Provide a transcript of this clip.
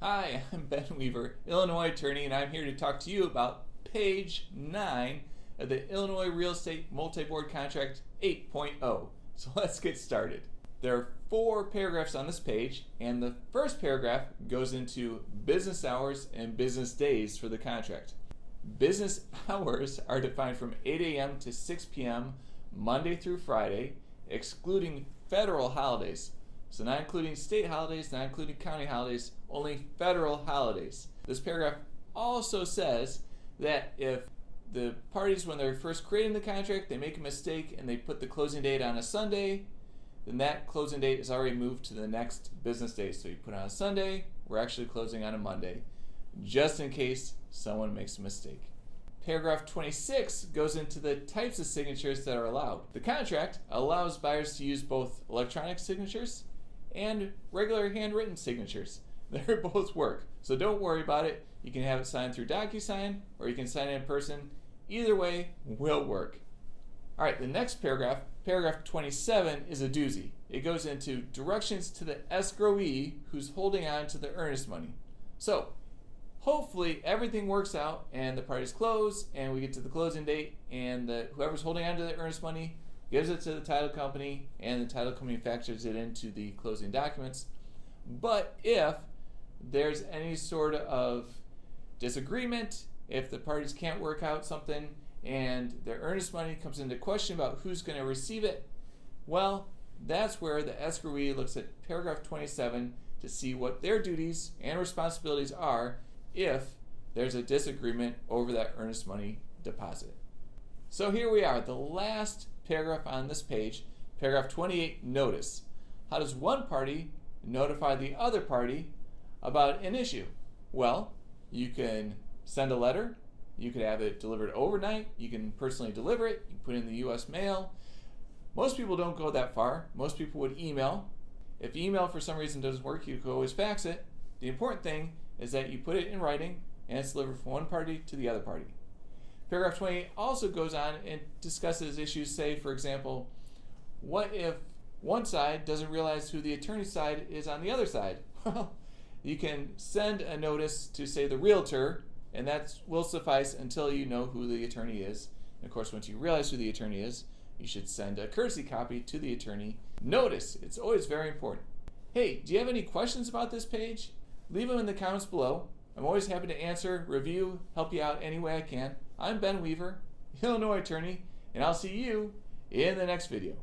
Hi, I'm Ben Weaver, Illinois attorney, and I'm here to talk to you about page 9 of the Illinois Real Estate Multi-Board Contract 8.0. So let's get started. There are 4 paragraphs on this page, and the first paragraph goes into business hours and business days for the contract. Business hours are defined from 8 a.m. to 6 p.m. Monday through Friday, excluding federal holidays. So not including state holidays, not including county holidays, only federal holidays. This paragraph also says that if the parties, when they're first creating the contract, they make a mistake and they put the closing date on a Sunday, then that closing date is already moved to the next business day. So you put on a Sunday, we're actually closing on a Monday, just in case someone makes a mistake. Paragraph 26 goes into the types of signatures that are allowed. The contract allows buyers to use both electronic signatures and regular handwritten signatures. They both work, so don't worry about it. You can have it signed through DocuSign or you can sign it in person. Either way will work. All right, the next paragraph, paragraph 27, is a doozy. It goes into directions to the escrowee who's holding on to the earnest money. So hopefully everything works out and the parties close and we get to the closing date and whoever's holding on to the earnest money gives it to the title company and the title company factors it into the closing documents. But if there's any sort of disagreement, if the parties can't work out something and their earnest money comes into question about who's going to receive it, well, that's where the escrowee looks at paragraph 27 to see what their duties and responsibilities are if there's a disagreement over that earnest money deposit. So here we are, the last paragraph on this page, paragraph 28, notice. How does one party notify the other party about an issue? Well, you can send a letter, you could have it delivered overnight, you can personally deliver it, you can put it in the U.S. mail. Most people don't go that far. Most people would email. If email for some reason doesn't work, you could always fax it. The important thing is that you put it in writing and it's delivered from one party to the other party. Paragraph 28 also goes on and discusses issues, say, for example, what if one side doesn't realize who the attorney's side is on the other side? Well, you can send a notice to, say, the realtor, and that will suffice until you know who the attorney is. And of course, once you realize who the attorney is, you should send a courtesy copy to the attorney. Notice, it's always very important. Hey, do you have any questions about this page? Leave them in the comments below. I'm always happy to answer, review, help you out any way I can. I'm Ben Weaver, Illinois attorney, and I'll see you in the next video.